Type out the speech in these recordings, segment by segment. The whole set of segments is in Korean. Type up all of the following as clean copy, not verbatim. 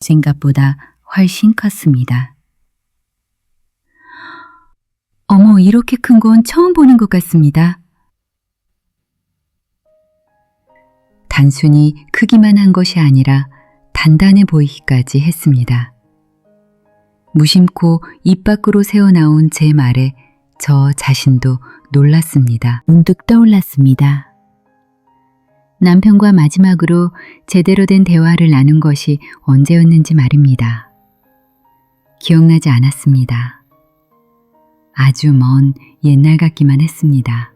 생각보다 훨씬 컸습니다. 어머, 이렇게 큰 건 처음 보는 것 같습니다. 단순히 크기만 한 것이 아니라 단단해 보이기까지 했습니다. 무심코 입 밖으로 새어나온 제 말에 저 자신도 놀랐습니다. 문득 떠올랐습니다. 남편과 마지막으로 제대로 된 대화를 나눈 것이 언제였는지 말입니다. 기억나지 않았습니다. 아주 먼 옛날 같기만 했습니다.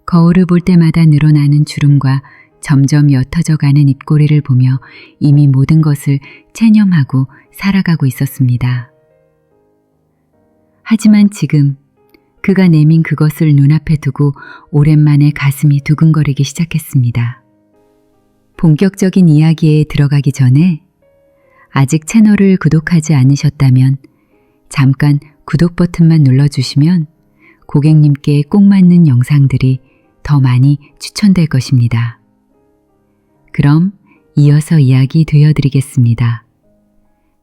거울을 볼 때마다 늘어나는 주름과 점점 옅어져 가는 입꼬리를 보며 이미 모든 것을 체념하고 살아가고 있었습니다. 하지만 지금 그가 내민 그것을 눈앞에 두고 오랜만에 가슴이 두근거리기 시작했습니다. 본격적인 이야기에 들어가기 전에 아직 채널을 구독하지 않으셨다면 잠깐 구독 버튼만 눌러주시면 고객님께 꼭 맞는 영상들이 더 많이 추천될 것입니다. 그럼 이어서 이야기 들려드리겠습니다.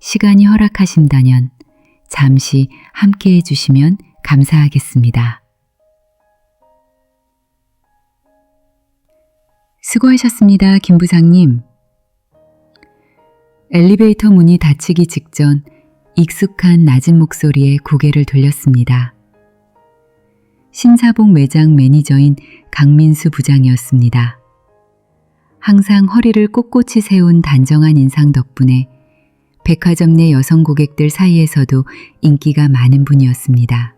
시간이 허락하신다면 잠시 함께 해주시면 감사하겠습니다. 수고하셨습니다, 김 부장님. 엘리베이터 문이 닫히기 직전 익숙한 낮은 목소리에 고개를 돌렸습니다. 신사복 매장 매니저인 강민수 부장이었습니다. 항상 허리를 꼿꼿이 세운 단정한 인상 덕분에 백화점 내 여성 고객들 사이에서도 인기가 많은 분이었습니다.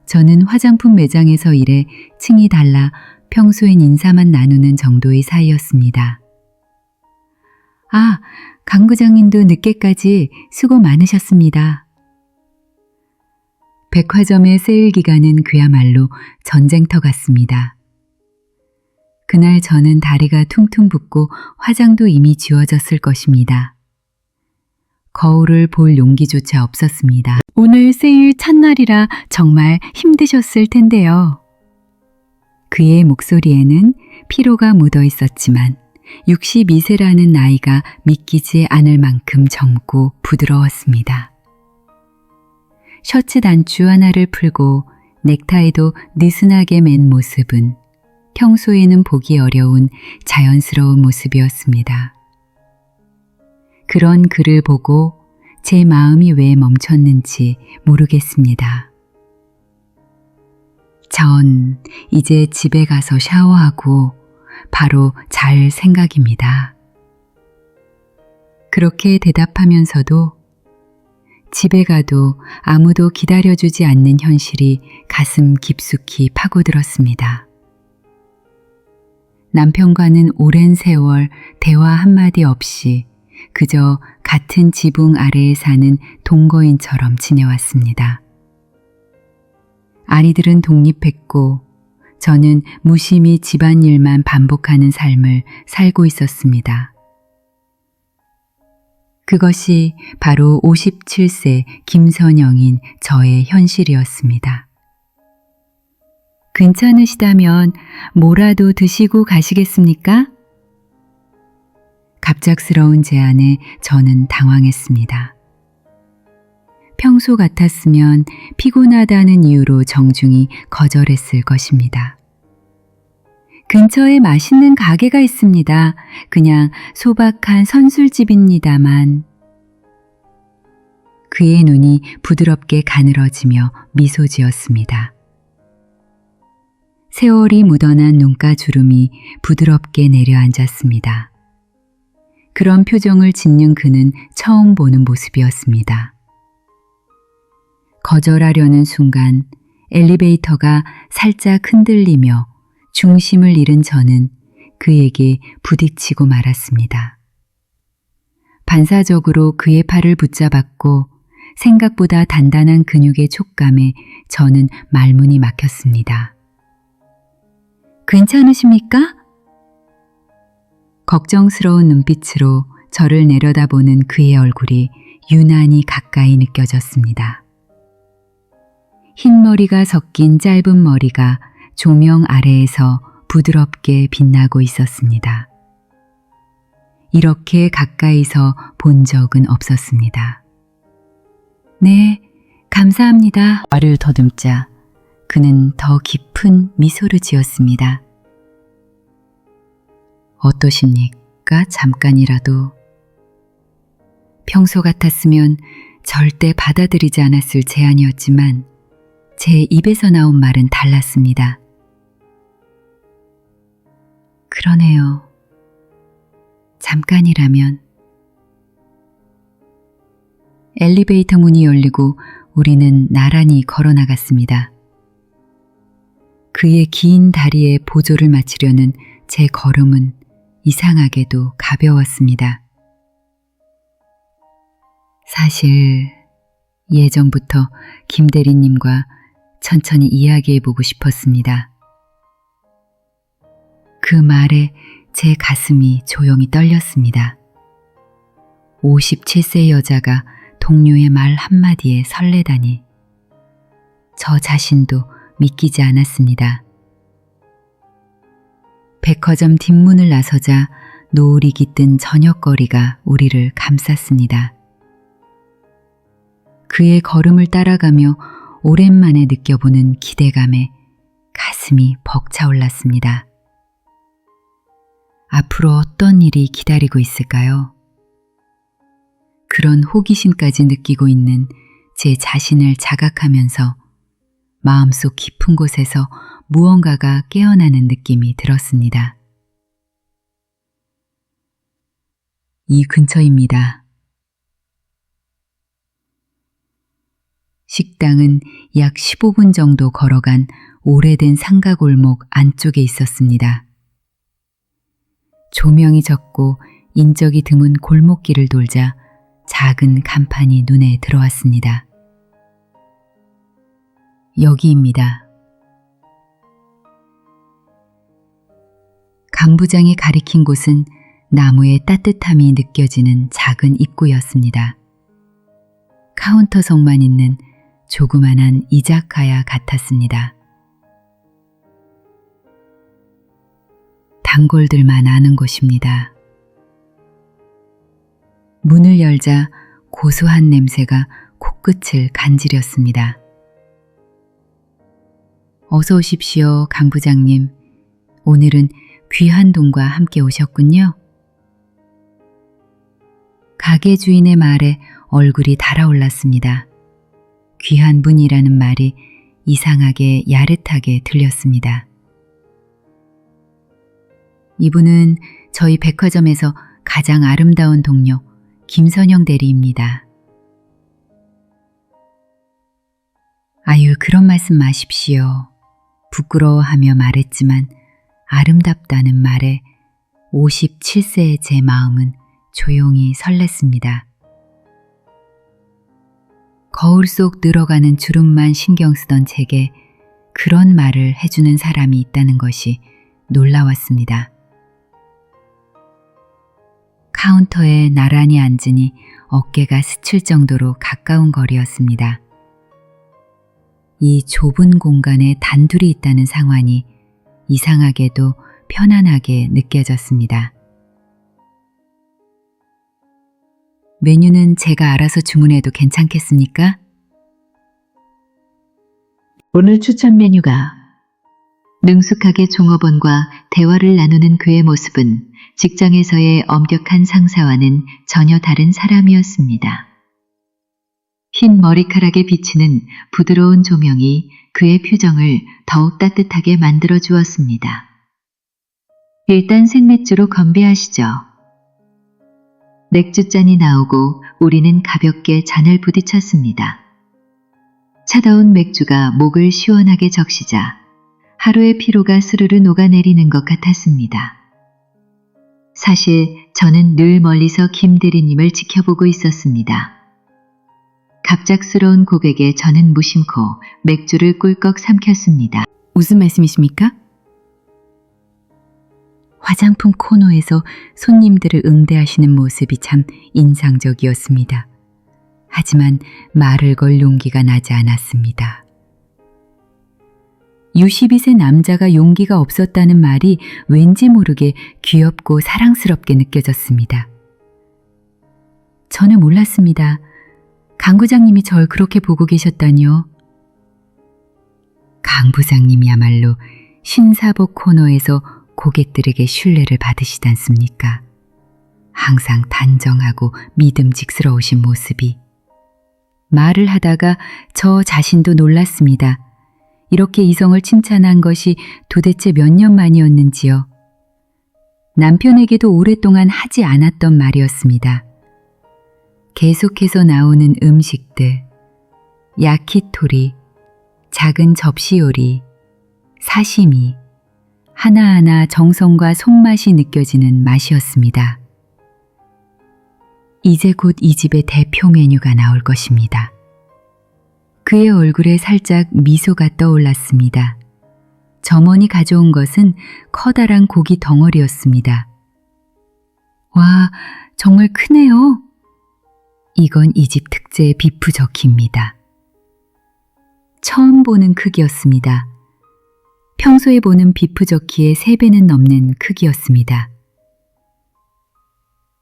저는 화장품 매장에서 일해 층이 달라 평소엔 인사만 나누는 정도의 사이였습니다. 아, 강 부장님도 늦게까지 수고 많으셨습니다. 백화점의 세일 기간은 그야말로 전쟁터 같습니다. 그날 저는 다리가 퉁퉁 붓고 화장도 이미 지워졌을 것입니다. 거울을 볼 용기조차 없었습니다. 오늘 세일 첫날이라 정말 힘드셨을 텐데요. 그의 목소리에는 피로가 묻어 있었지만 62세라는 나이가 믿기지 않을 만큼 젊고 부드러웠습니다. 셔츠 단추 하나를 풀고 넥타이도 느슨하게 맨 모습은 평소에는 보기 어려운 자연스러운 모습이었습니다. 그런 그를 보고 제 마음이 왜 멈췄는지 모르겠습니다. 전 이제 집에 가서 샤워하고 바로 잘 생각입니다. 그렇게 대답하면서도 집에 가도 아무도 기다려주지 않는 현실이 가슴 깊숙이 파고들었습니다. 남편과는 오랜 세월 대화 한마디 없이 그저 같은 지붕 아래에 사는 동거인처럼 지내왔습니다. 아이들은 독립했고 저는 무심히 집안일만 반복하는 삶을 살고 있었습니다. 그것이 바로 57세 김선영인 저의 현실이었습니다. 괜찮으시다면 뭐라도 드시고 가시겠습니까? 갑작스러운 제안에 저는 당황했습니다. 평소 같았으면 피곤하다는 이유로 정중히 거절했을 것입니다. 근처에 맛있는 가게가 있습니다. 그냥 소박한 선술집입니다만. 그의 눈이 부드럽게 가늘어지며 미소 지었습니다. 세월이 묻어난 눈가 주름이 부드럽게 내려앉았습니다. 그런 표정을 짓는 그는 처음 보는 모습이었습니다. 거절하려는 순간 엘리베이터가 살짝 흔들리며 중심을 잃은 저는 그에게 부딪히고 말았습니다. 반사적으로 그의 팔을 붙잡았고 생각보다 단단한 근육의 촉감에 저는 말문이 막혔습니다. 괜찮으십니까? 걱정스러운 눈빛으로 저를 내려다보는 그의 얼굴이 유난히 가까이 느껴졌습니다. 흰 머리가 섞인 짧은 머리가 조명 아래에서 부드럽게 빛나고 있었습니다. 이렇게 가까이서 본 적은 없었습니다. 네, 감사합니다. 말을 더듬자 그는 더 깊은 미소를 지었습니다. 어떠십니까? 잠깐이라도. 평소 같았으면 절대 받아들이지 않았을 제안이었지만 제 입에서 나온 말은 달랐습니다. 그러네요. 잠깐이라면. 엘리베이터 문이 열리고 우리는 나란히 걸어 나갔습니다. 그의 긴 다리에 보조를 맞추려는 제 걸음은 이상하게도 가벼웠습니다. 사실 예전부터 김 대리님과 천천히 이야기해보고 싶었습니다. 그 말에 제 가슴이 조용히 떨렸습니다. 57세 여자가 동료의 말 한마디에 설레다니. 저 자신도 믿기지 않았습니다. 백화점 뒷문을 나서자 노을이 깃든 저녁거리가 우리를 감쌌습니다. 그의 걸음을 따라가며 오랜만에 느껴보는 기대감에 가슴이 벅차올랐습니다. 앞으로 어떤 일이 기다리고 있을까요? 그런 호기심까지 느끼고 있는 제 자신을 자각하면서 마음속 깊은 곳에서 무언가가 깨어나는 느낌이 들었습니다. 이 근처입니다. 식당은 약 15분 정도 걸어간 오래된 상가골목 안쪽에 있었습니다. 조명이 적고 인적이 드문 골목길을 돌자 작은 간판이 눈에 들어왔습니다. 여기입니다. 강부장이 가리킨 곳은 나무의 따뜻함이 느껴지는 작은 입구였습니다. 카운터석만 있는 조그만한 이자카야 같았습니다. 단골들만 아는 곳입니다. 문을 열자 고소한 냄새가 코끝을 간지렸습니다. 어서 오십시오, 강 부장님. 오늘은 귀한 돈과 함께 오셨군요. 가게 주인의 말에 얼굴이 달아올랐습니다. 귀한 분이라는 말이 이상하게 야릇하게 들렸습니다. 이분은 저희 백화점에서 가장 아름다운 동료 김선영 대리입니다. 아유, 그런 말씀 마십시오. 부끄러워하며 말했지만 아름답다는 말에 57세의 제 마음은 조용히 설렜습니다. 거울 속 늘어가는 주름만 신경 쓰던 제게 그런 말을 해주는 사람이 있다는 것이 놀라웠습니다. 카운터에 나란히 앉으니 어깨가 스칠 정도로 가까운 거리였습니다. 이 좁은 공간에 단둘이 있다는 상황이 이상하게도 편안하게 느껴졌습니다. 메뉴는 제가 알아서 주문해도 괜찮겠습니까? 오늘 추천 메뉴가. 능숙하게 종업원과 대화를 나누는 그의 모습은 직장에서의 엄격한 상사와는 전혀 다른 사람이었습니다. 흰 머리카락에 비치는 부드러운 조명이 그의 표정을 더욱 따뜻하게 만들어 주었습니다. 일단 생맥주로 건배하시죠. 맥주잔이 나오고 우리는 가볍게 잔을 부딪혔습니다. 차가운 맥주가 목을 시원하게 적시자 하루의 피로가 스르르 녹아내리는 것 같았습니다. 사실 저는 늘 멀리서 김 대리님을 지켜보고 있었습니다. 갑작스러운 고백에 저는 무심코 맥주를 꿀꺽 삼켰습니다. 무슨 말씀이십니까? 화장품 코너에서 손님들을 응대하시는 모습이 참 인상적이었습니다. 하지만 말을 걸 용기가 나지 않았습니다. 62세 남자가 용기가 없었다는 말이 왠지 모르게 귀엽고 사랑스럽게 느껴졌습니다. 저는 몰랐습니다. 강 부장님이 절 그렇게 보고 계셨다니요. 강 부장님이야말로 신사복 코너에서 고객들에게 신뢰를 받으시지 않습니까? 항상 단정하고 믿음직스러우신 모습이. 말을 하다가 저 자신도 놀랐습니다. 이렇게 이성을 칭찬한 것이 도대체 몇 년 만이었는지요. 남편에게도 오랫동안 하지 않았던 말이었습니다. 계속해서 나오는 음식들, 야키토리, 작은 접시 요리, 사시미, 하나하나 정성과 손맛이 느껴지는 맛이었습니다. 이제 곧 이 집의 대표 메뉴가 나올 것입니다. 그의 얼굴에 살짝 미소가 떠올랐습니다. 점원이 가져온 것은 커다란 고기 덩어리였습니다. 와, 정말 크네요. 이건 이 집 특제 비프 저키입니다. 처음 보는 크기였습니다. 평소에 보는 비프 저키의 3배는 넘는 크기였습니다.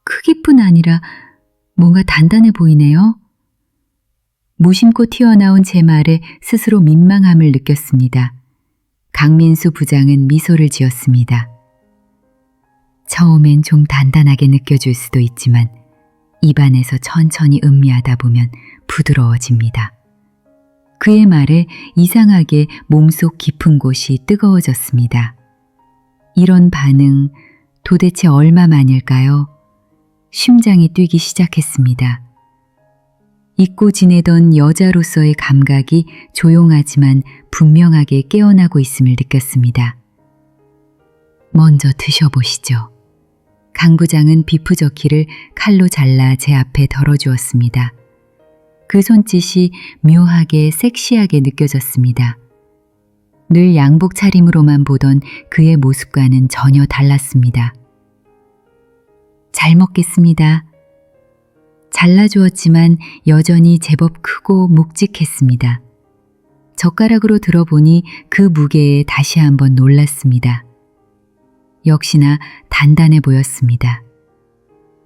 크기뿐 아니라 뭔가 단단해 보이네요. 무심코 튀어나온 제 말에 스스로 민망함을 느꼈습니다. 강민수 부장은 미소를 지었습니다. 처음엔 좀 단단하게 느껴질 수도 있지만 입안에서 천천히 음미하다 보면 부드러워집니다. 그의 말에 이상하게 몸속 깊은 곳이 뜨거워졌습니다. 이런 반응 도대체 얼마만일까요? 심장이 뛰기 시작했습니다. 잊고 지내던 여자로서의 감각이 조용하지만 분명하게 깨어나고 있음을 느꼈습니다. 먼저 드셔보시죠. 강 부장은 비프 저키를 칼로 잘라 제 앞에 덜어주었습니다. 그 손짓이 묘하게 섹시하게 느껴졌습니다. 늘 양복 차림으로만 보던 그의 모습과는 전혀 달랐습니다. 잘 먹겠습니다. 잘라주었지만 여전히 제법 크고 묵직했습니다. 젓가락으로 들어보니 그 무게에 다시 한번 놀랐습니다. 역시나 단단해 보였습니다.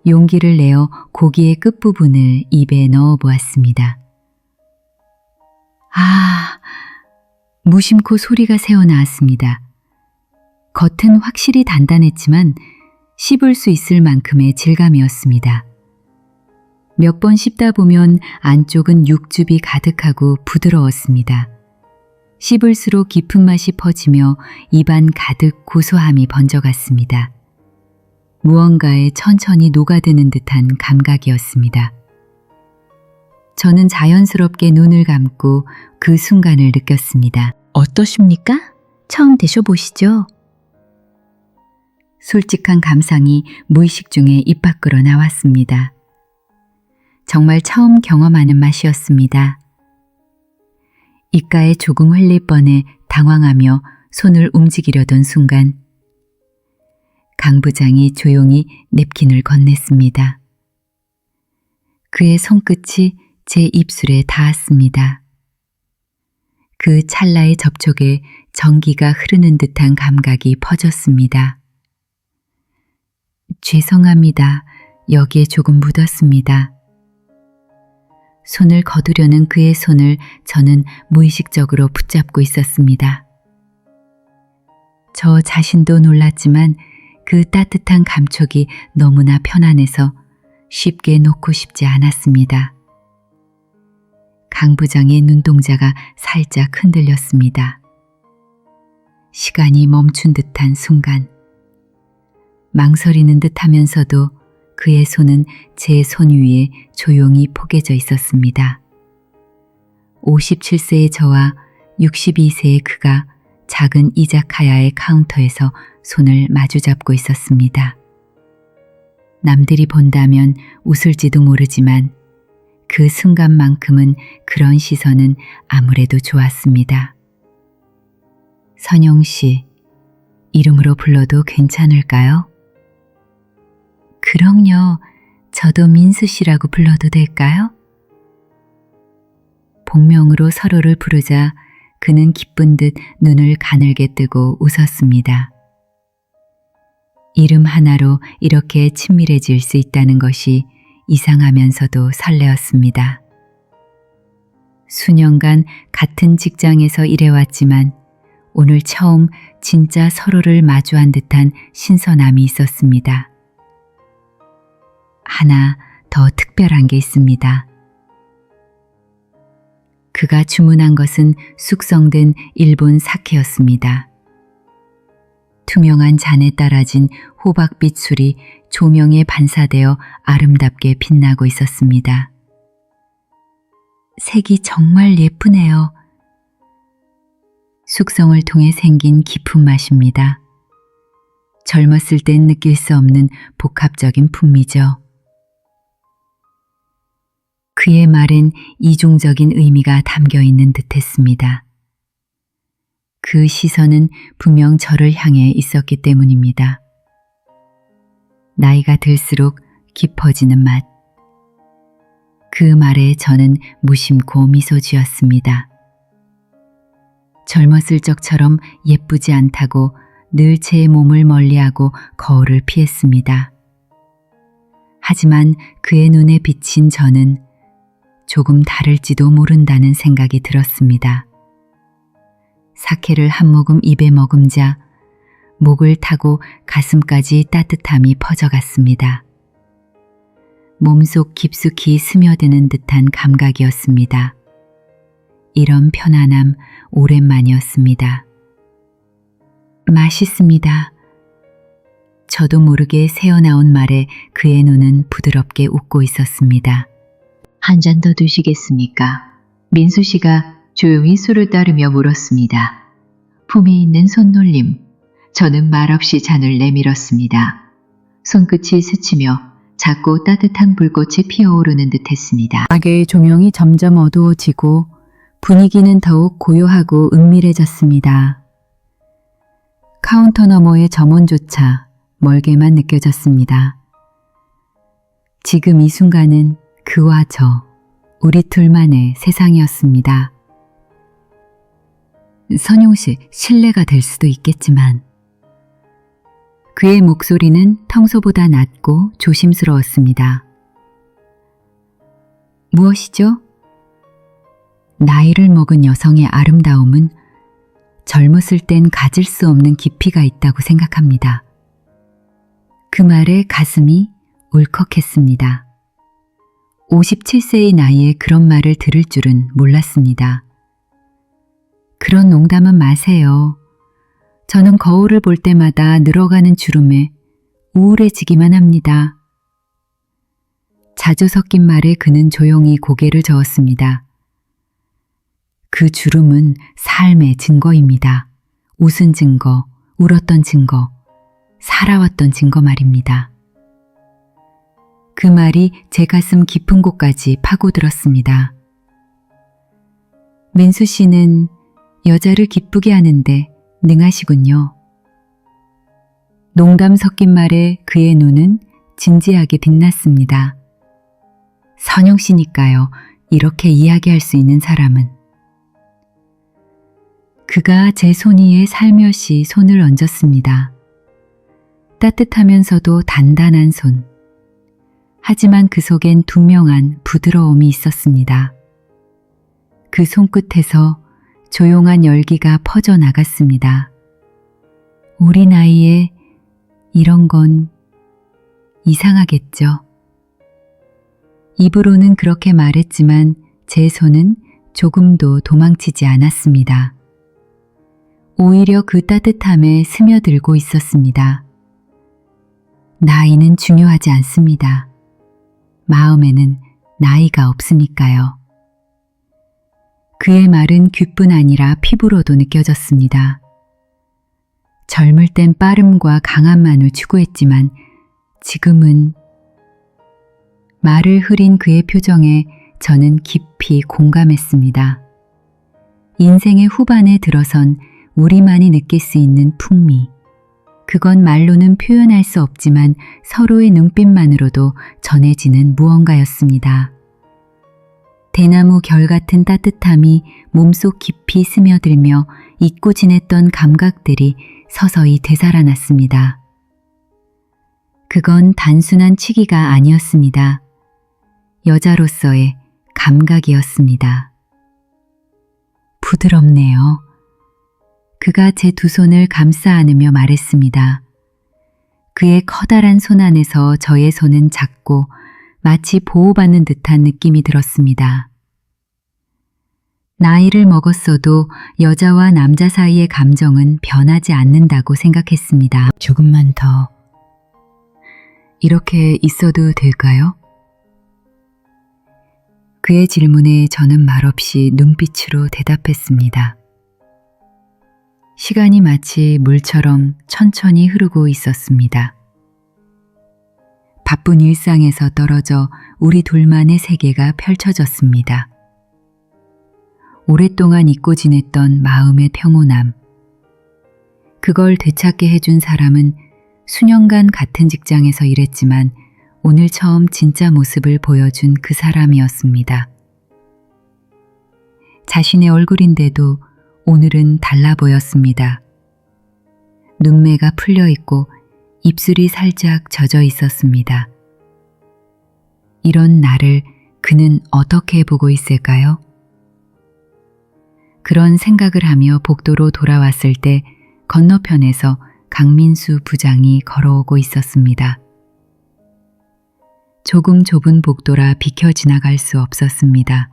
용기를 내어 고기의 끝부분을 입에 넣어 보았습니다. 아, 무심코 소리가 새어나왔습니다. 겉은 확실히 단단했지만 씹을 수 있을 만큼의 질감이었습니다. 몇 번 씹다 보면 안쪽은 육즙이 가득하고 부드러웠습니다. 씹을수록 깊은 맛이 퍼지며 입안 가득 고소함이 번져갔습니다. 무언가에 천천히 녹아드는 듯한 감각이었습니다. 저는 자연스럽게 눈을 감고 그 순간을 느꼈습니다. 어떠십니까? 처음 드셔보시죠? 솔직한 감상이 무의식 중에 입 밖으로 나왔습니다. 정말 처음 경험하는 맛이었습니다. 입가에 조금 흘릴 뻔해 당황하며 손을 움직이려던 순간 강 부장이 조용히 냅킨을 건넸습니다. 그의 손끝이 제 입술에 닿았습니다. 그 찰나의 접촉에 전기가 흐르는 듯한 감각이 퍼졌습니다. 죄송합니다. 여기에 조금 묻었습니다. 손을 거두려는 그의 손을 저는 무의식적으로 붙잡고 있었습니다. 저 자신도 놀랐지만 그 따뜻한 감촉이 너무나 편안해서 쉽게 놓고 싶지 않았습니다. 강 부장의 눈동자가 살짝 흔들렸습니다. 시간이 멈춘 듯한 순간, 망설이는 듯하면서도 그의 손은 제 손 위에 조용히 포개져 있었습니다. 57세의 저와 62세의 그가 작은 이자카야의 카운터에서 손을 마주잡고 있었습니다. 남들이 본다면 웃을지도 모르지만 그 순간만큼은 그런 시선은 아무래도 좋았습니다. 선영 씨, 이름으로 불러도 괜찮을까요? 그럼요. 저도 민수 씨라고 불러도 될까요? 본명으로 서로를 부르자 그는 기쁜 듯 눈을 가늘게 뜨고 웃었습니다. 이름 하나로 이렇게 친밀해질 수 있다는 것이 이상하면서도 설레었습니다. 수년간 같은 직장에서 일해왔지만 오늘 처음 진짜 서로를 마주한 듯한 신선함이 있었습니다. 하나 더 특별한 게 있습니다. 그가 주문한 것은 숙성된 일본 사케였습니다. 투명한 잔에 따라진 호박빛 술이 조명에 반사되어 아름답게 빛나고 있었습니다. 색이 정말 예쁘네요. 숙성을 통해 생긴 깊은 맛입니다. 젊었을 땐 느낄 수 없는 복합적인 풍미죠. 그의 말엔 이중적인 의미가 담겨 있는 듯했습니다. 그 시선은 분명 저를 향해 있었기 때문입니다. 나이가 들수록 깊어지는 맛. 그 말에 저는 무심코 미소 지었습니다. 젊었을 적처럼 예쁘지 않다고 늘 제 몸을 멀리하고 거울을 피했습니다. 하지만 그의 눈에 비친 저는 조금 다를지도 모른다는 생각이 들었습니다. 사케를 한 모금 입에 머금자 목을 타고 가슴까지 따뜻함이 퍼져갔습니다. 몸속 깊숙이 스며드는 듯한 감각이었습니다. 이런 편안함 오랜만이었습니다. 맛있습니다. 저도 모르게 새어나온 말에 그의 눈은 부드럽게 웃고 있었습니다. 한 잔 더 드시겠습니까? 민수 씨가 조용히 술을 따르며 물었습니다. 품이 있는 손놀림. 저는 말없이 잔을 내밀었습니다. 손끝이 스치며 작고 따뜻한 불꽃이 피어오르는 듯했습니다. 가게의 조명이 점점 어두워지고 분위기는 더욱 고요하고 은밀해졌습니다. 카운터 너머의 점원조차 멀게만 느껴졌습니다. 지금 이 순간은 그와 저, 우리 둘만의 세상이었습니다. 선용 씨, 실례가 될 수도 있겠지만 그의 목소리는 평소보다 낮고 조심스러웠습니다. 무엇이죠? 나이를 먹은 여성의 아름다움은 젊었을 땐 가질 수 없는 깊이가 있다고 생각합니다. 그 말에 가슴이 울컥했습니다. 57세의 나이에 그런 말을 들을 줄은 몰랐습니다. 그런 농담은 마세요. 저는 거울을 볼 때마다 늘어가는 주름에 우울해지기만 합니다. 자주 섞인 말에 그는 조용히 고개를 저었습니다. 그 주름은 삶의 증거입니다. 웃은 증거, 울었던 증거, 살아왔던 증거 말입니다. 그 말이 제 가슴 깊은 곳까지 파고들었습니다. 민수 씨는 여자를 기쁘게 하는데 능하시군요. 농담 섞인 말에 그의 눈은 진지하게 빛났습니다. 선영 씨니까요. 이렇게 이야기할 수 있는 사람은. 그가 제 손 위에 살며시 손을 얹었습니다. 따뜻하면서도 단단한 손. 하지만 그 속엔 투명한 부드러움이 있었습니다. 그 손끝에서 조용한 열기가 퍼져나갔습니다. 우리 나이에 이런 건 이상하겠죠. 입으로는 그렇게 말했지만 제 손은 조금도 도망치지 않았습니다. 오히려 그 따뜻함에 스며들고 있었습니다. 나이는 중요하지 않습니다. 마음에는 나이가 없으니까요. 그의 말은 귀뿐 아니라 피부로도 느껴졌습니다. 젊을 땐 빠름과 강함만을 추구했지만 지금은 말을 흐린 그의 표정에 저는 깊이 공감했습니다. 인생의 후반에 들어선 우리만이 느낄 수 있는 풍미. 그건 말로는 표현할 수 없지만 서로의 눈빛만으로도 전해지는 무언가였습니다. 대나무 결 같은 따뜻함이 몸속 깊이 스며들며 잊고 지냈던 감각들이 서서히 되살아났습니다. 그건 단순한 치기가 아니었습니다. 여자로서의 감각이었습니다. 부드럽네요. 그가 제 두 손을 감싸 안으며 말했습니다. 그의 커다란 손 안에서 저의 손은 작고 마치 보호받는 듯한 느낌이 들었습니다. 나이를 먹었어도 여자와 남자 사이의 감정은 변하지 않는다고 생각했습니다. 조금만 더. 이렇게 있어도 될까요? 그의 질문에 저는 말없이 눈빛으로 대답했습니다. 시간이 마치 물처럼 천천히 흐르고 있었습니다. 바쁜 일상에서 떨어져 우리 둘만의 세계가 펼쳐졌습니다. 오랫동안 잊고 지냈던 마음의 평온함. 그걸 되찾게 해준 사람은 수년간 같은 직장에서 일했지만 오늘 처음 진짜 모습을 보여준 그 사람이었습니다. 자신의 얼굴인데도 오늘은 달라 보였습니다. 눈매가 풀려 있고 입술이 살짝 젖어 있었습니다. 이런 나를 그는 어떻게 보고 있을까요? 그런 생각을 하며 복도로 돌아왔을 때 건너편에서 강민수 부장이 걸어오고 있었습니다. 조금 좁은 복도라 비켜 지나갈 수 없었습니다.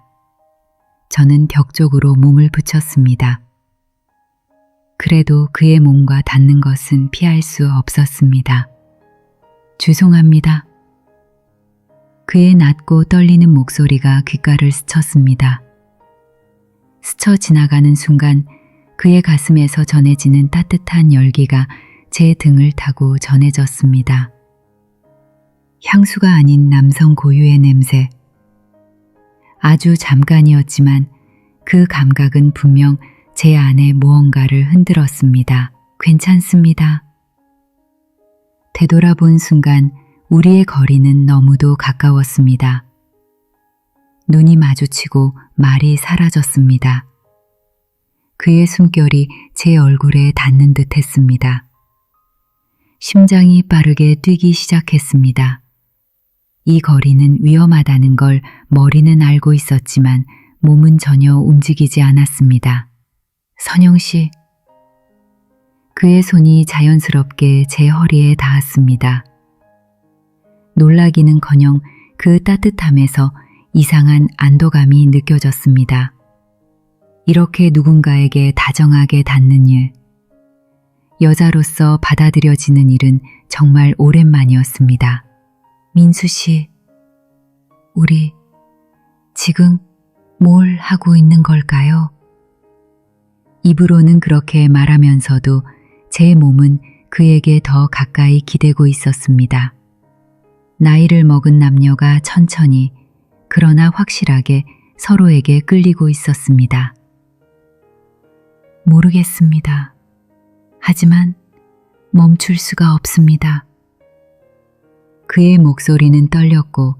저는 벽 쪽으로 몸을 붙였습니다. 그래도 그의 몸과 닿는 것은 피할 수 없었습니다. 죄송합니다. 그의 낮고 떨리는 목소리가 귓가를 스쳤습니다. 스쳐 지나가는 순간 그의 가슴에서 전해지는 따뜻한 열기가 제 등을 타고 전해졌습니다. 향수가 아닌 남성 고유의 냄새. 아주 잠깐이었지만 그 감각은 분명 제 안에 무언가를 흔들었습니다. 괜찮습니다. 되돌아본 순간 우리의 거리는 너무도 가까웠습니다. 눈이 마주치고 말이 사라졌습니다. 그의 숨결이 제 얼굴에 닿는 듯 했습니다. 심장이 빠르게 뛰기 시작했습니다. 이 거리는 위험하다는 걸 머리는 알고 있었지만 몸은 전혀 움직이지 않았습니다. 선영 씨. 그의 손이 자연스럽게 제 허리에 닿았습니다. 놀라기는커녕 그 따뜻함에서 이상한 안도감이 느껴졌습니다. 이렇게 누군가에게 다정하게 닿는 일, 여자로서 받아들여지는 일은 정말 오랜만이었습니다. 민수 씨, 우리 지금 뭘 하고 있는 걸까요? 입으로는 그렇게 말하면서도 제 몸은 그에게 더 가까이 기대고 있었습니다. 나이를 먹은 남녀가 천천히 그러나 확실하게 서로에게 끌리고 있었습니다. 모르겠습니다. 하지만 멈출 수가 없습니다. 그의 목소리는 떨렸고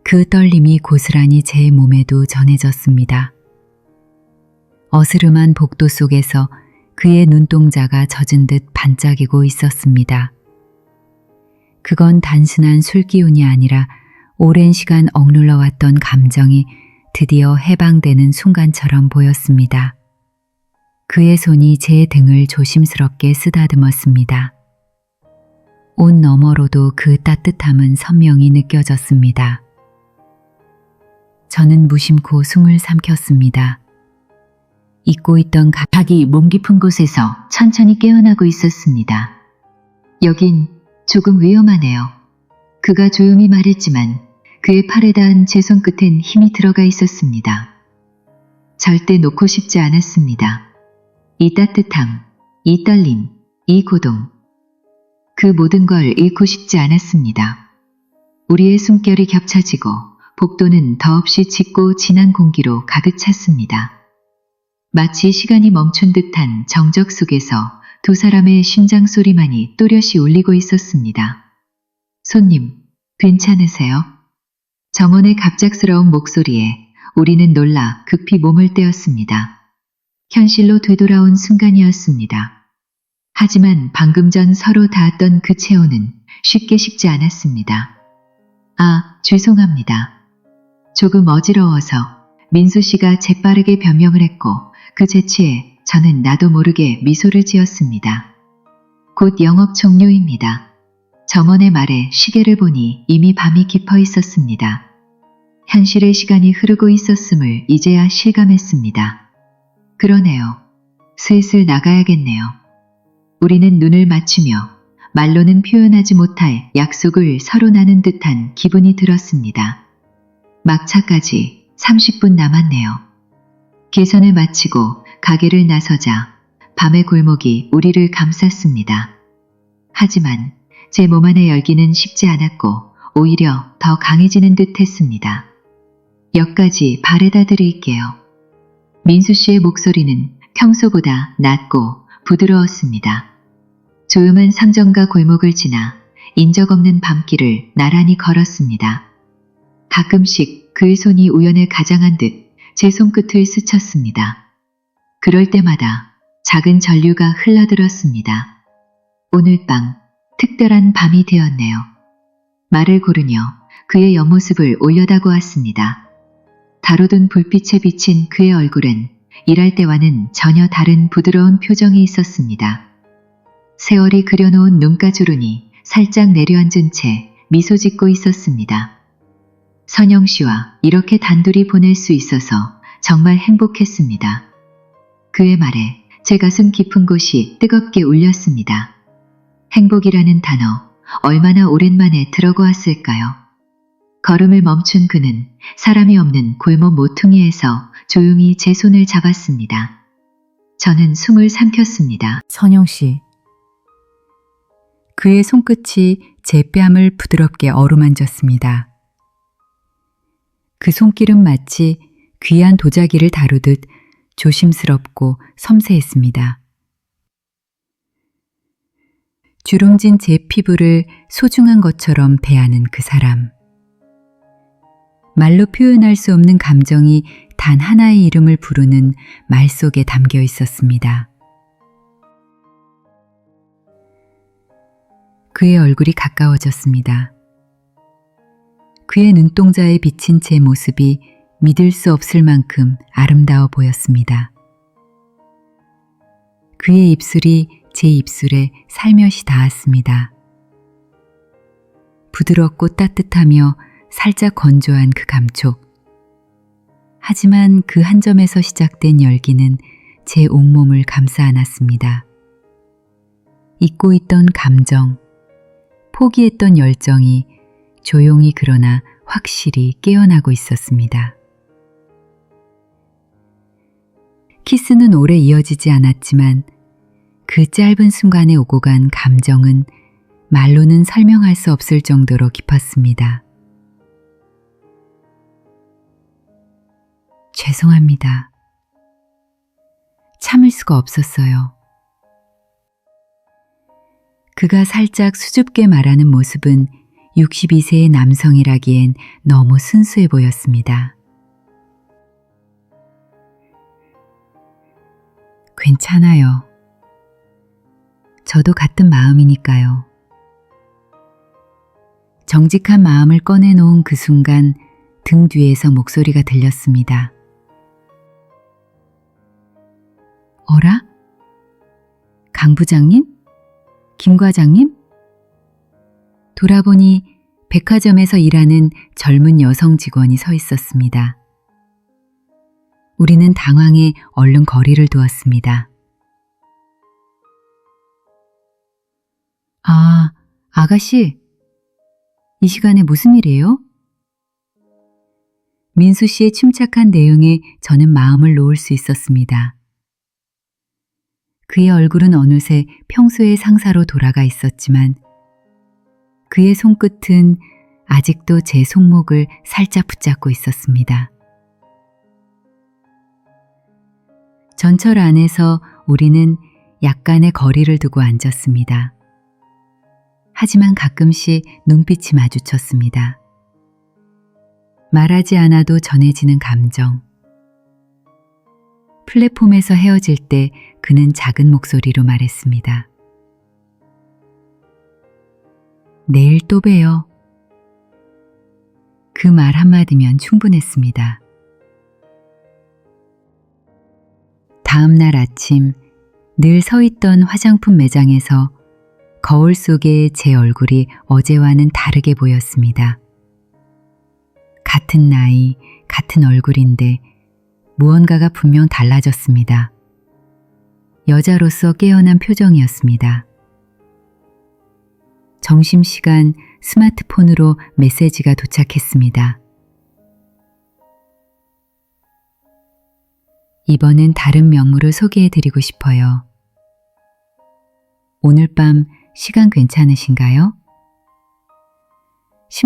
그 떨림이 고스란히 제 몸에도 전해졌습니다. 어스름한 복도 속에서 그의 눈동자가 젖은 듯 반짝이고 있었습니다. 그건 단순한 술기운이 아니라 오랜 시간 억눌러왔던 감정이 드디어 해방되는 순간처럼 보였습니다. 그의 손이 제 등을 조심스럽게 쓰다듬었습니다. 옷 너머로도 그 따뜻함은 선명히 느껴졌습니다. 저는 무심코 숨을 삼켰습니다. 잊고 있던 각이 몸 깊은 곳에서 천천히 깨어나고 있었습니다. 여긴 조금 위험하네요. 그가 조용히 말했지만 그의 팔에 닿은 제 손끝엔 힘이 들어가 있었습니다. 절대 놓고 싶지 않았습니다. 이 따뜻함, 이 떨림, 이 고동. 그 모든 걸 잃고 싶지 않았습니다. 우리의 숨결이 겹쳐지고 복도는 더없이 짙고 진한 공기로 가득 찼습니다. 마치 시간이 멈춘 듯한 정적 속에서 두 사람의 심장 소리만이 또렷이 울리고 있었습니다. 손님, 괜찮으세요? 정원의 갑작스러운 목소리에 우리는 놀라 급히 몸을 떼었습니다. 현실로 되돌아온 순간이었습니다. 하지만 방금 전 서로 닿았던 그 체온은 쉽게 식지 않았습니다. 아, 죄송합니다. 조금 어지러워서 민수 씨가 재빠르게 변명을 했고 그 재치에 저는 나도 모르게 미소를 지었습니다. 곧 영업 종료입니다. 점원의 말에 시계를 보니 이미 밤이 깊어 있었습니다. 현실의 시간이 흐르고 있었음을 이제야 실감했습니다. 그러네요. 슬슬 나가야겠네요. 우리는 눈을 맞추며 말로는 표현하지 못할 약속을 서로 나눈 듯한 기분이 들었습니다. 막차까지 30분 남았네요. 계산을 마치고 가게를 나서자 밤의 골목이 우리를 감쌌습니다. 하지만 제 몸 안의 열기는 식지 않았고 오히려 더 강해지는 듯 했습니다. 역까지 바래다 드릴게요. 민수 씨의 목소리는 평소보다 낮고 부드러웠습니다. 조용한 상점과 골목을 지나 인적 없는 밤길을 나란히 걸었습니다. 가끔씩 그의 손이 우연을 가장한 듯 제 손끝을 스쳤습니다. 그럴 때마다 작은 전류가 흘러들었습니다. 오늘 밤 특별한 밤이 되었네요. 말을 고르며 그의 옆모습을 올려다보았습니다. 다루던 불빛에 비친 그의 얼굴엔 일할 때와는 전혀 다른 부드러운 표정이 있었습니다. 세월이 그려놓은 눈가주름이 살짝 내려앉은 채 미소 짓고 있었습니다. 선영 씨와 이렇게 단둘이 보낼 수 있어서 정말 행복했습니다. 그의 말에 제 가슴 깊은 곳이 뜨겁게 울렸습니다. 행복이라는 단어, 얼마나 오랜만에 들어보았을까요? 걸음을 멈춘 그는 사람이 없는 골목 모퉁이에서 조용히 제 손을 잡았습니다. 저는 숨을 삼켰습니다. 선영 씨. 그의 손끝이 제 뺨을 부드럽게 어루만졌습니다. 그 손길은 마치 귀한 도자기를 다루듯 조심스럽고 섬세했습니다. 주름진 제 피부를 소중한 것처럼 대하는 그 사람. 말로 표현할 수 없는 감정이 단 하나의 이름을 부르는 말 속에 담겨 있었습니다. 그의 얼굴이 가까워졌습니다. 그의 눈동자에 비친 제 모습이 믿을 수 없을 만큼 아름다워 보였습니다. 그의 입술이 제 입술에 살며시 닿았습니다. 부드럽고 따뜻하며 살짝 건조한 그 감촉. 하지만 그 한 점에서 시작된 열기는 제 온몸을 감싸 안았습니다. 잊고 있던 감정, 포기했던 열정이 조용히 그러나 확실히 깨어나고 있었습니다. 키스는 오래 이어지지 않았지만 그 짧은 순간에 오고 간 감정은 말로는 설명할 수 없을 정도로 깊었습니다. 죄송합니다. 참을 수가 없었어요. 그가 살짝 수줍게 말하는 모습은 62세의 남성이라기엔 너무 순수해 보였습니다. 괜찮아요. 저도 같은 마음이니까요. 정직한 마음을 꺼내놓은 그 순간 등 뒤에서 목소리가 들렸습니다. 어라? 강 부장님? 김 과장님? 돌아보니 백화점에서 일하는 젊은 여성 직원이 서 있었습니다. 우리는 당황해 얼른 거리를 두었습니다. 아, 아가씨, 이 시간에 무슨 일이에요? 민수 씨의 침착한 내용에 저는 마음을 놓을 수 있었습니다. 그의 얼굴은 어느새 평소의 상사로 돌아가 있었지만 그의 손끝은 아직도 제 손목을 살짝 붙잡고 있었습니다. 전철 안에서 우리는 약간의 거리를 두고 앉았습니다. 하지만 가끔씩 눈빛이 마주쳤습니다. 말하지 않아도 전해지는 감정. 플랫폼에서 헤어질 때 그는 작은 목소리로 말했습니다. 내일 또 봬요. 그 말 한마디면 충분했습니다. 다음 날 아침 늘 서 있던 화장품 매장에서 거울 속에 제 얼굴이 어제와는 다르게 보였습니다. 같은 나이, 같은 얼굴인데 무언가가 분명 달라졌습니다. 여자로서 깨어난 표정이었습니다. 점심시간 스마트폰으로 메시지가 도착했습니다. 이번엔 다른 명물을 소개해드리고 싶어요. 오늘 밤 시간 괜찮으신가요?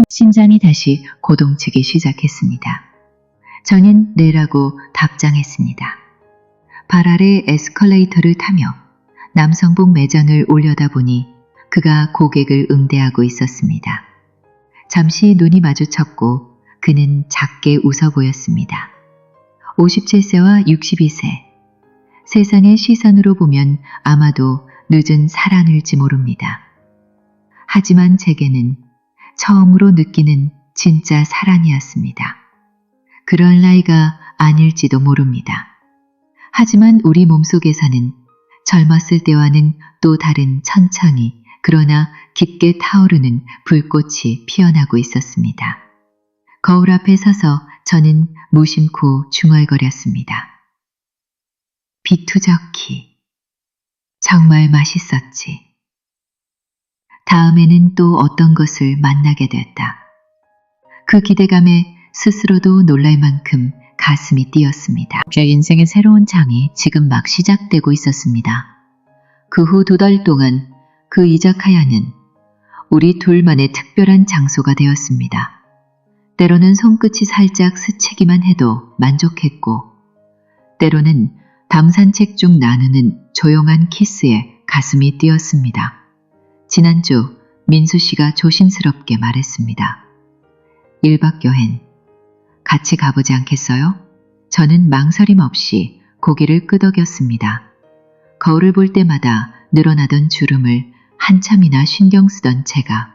심장이 다시 고동치기 시작했습니다. 저는 네라고 답장했습니다. 발 아래 에스컬레이터를 타며 남성복 매장을 올려다보니 그가 고객을 응대하고 있었습니다. 잠시 눈이 마주쳤고 그는 작게 웃어 보였습니다. 57세와 62세. 세상의 시선으로 보면 아마도 늦은 사랑일지 모릅니다. 하지만 제게는 처음으로 느끼는 진짜 사랑이었습니다. 그럴 나이가 아닐지도 모릅니다. 하지만 우리 몸속에서는 젊었을 때와는 또 다른 천천히 그러나 깊게 타오르는 불꽃이 피어나고 있었습니다. 거울 앞에 서서 저는 무심코 중얼거렸습니다. 비투저키. 정말 맛있었지. 다음에는 또 어떤 것을 만나게 됐다. 그 기대감에 스스로도 놀랄 만큼 가슴이 뛰었습니다. 제 인생의 새로운 장이 지금 막 시작되고 있었습니다. 그 후 2달 동안 그 이자카야는 우리 둘만의 특별한 장소가 되었습니다. 때로는 손끝이 살짝 스치기만 해도 만족했고, 때로는 밤 산책 중 나누는 조용한 키스에 가슴이 뛰었습니다. 지난주 민수 씨가 조심스럽게 말했습니다. 1박 여행 같이 가보지 않겠어요? 저는 망설임 없이 고개를 끄덕였습니다. 거울을 볼 때마다 늘어나던 주름을 한참이나 신경 쓰던 제가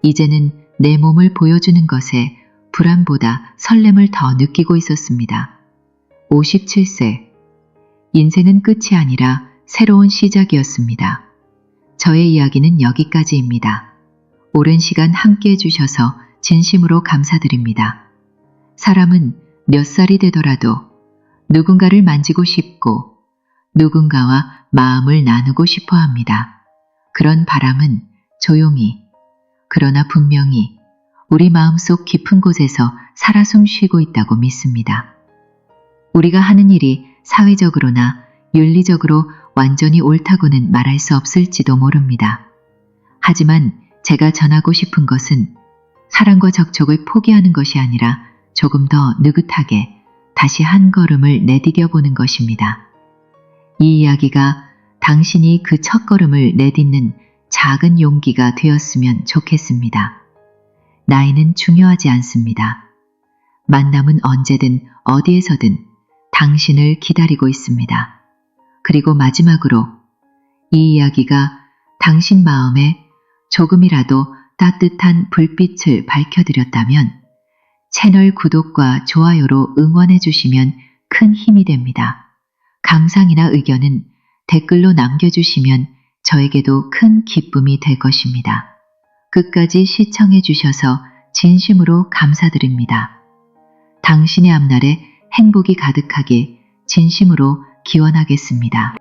이제는 내 몸을 보여주는 것에 불안보다 설렘을 더 느끼고 있었습니다. 57세. 인생은 끝이 아니라 새로운 시작이었습니다. 저의 이야기는 여기까지입니다. 오랜 시간 함께 해주셔서 진심으로 감사드립니다. 사람은 몇 살이 되더라도 누군가를 만지고 싶고 누군가와 마음을 나누고 싶어 합니다. 그런 바람은 조용히 그러나 분명히 우리 마음속 깊은 곳에서 살아 숨쉬고 있다고 믿습니다. 우리가 하는 일이 사회적으로나 윤리적으로 완전히 옳다고는 말할 수 없을지도 모릅니다. 하지만 제가 전하고 싶은 것은 사랑과 접촉을 포기하는 것이 아니라 조금 더 느긋하게 다시 한 걸음을 내디뎌 보는 것입니다. 이 이야기가 당신이 그 첫 걸음을 내딛는 작은 용기가 되었으면 좋겠습니다. 나이는 중요하지 않습니다. 만남은 언제든 어디에서든 당신을 기다리고 있습니다. 그리고 마지막으로 이 이야기가 당신 마음에 조금이라도 따뜻한 불빛을 밝혀드렸다면 채널 구독과 좋아요로 응원해 주시면 큰 힘이 됩니다. 감상이나 의견은 댓글로 남겨주시면 저에게도 큰 기쁨이 될 것입니다. 끝까지 시청해 주셔서 진심으로 감사드립니다. 당신의 앞날에 행복이 가득하길 진심으로 기원하겠습니다.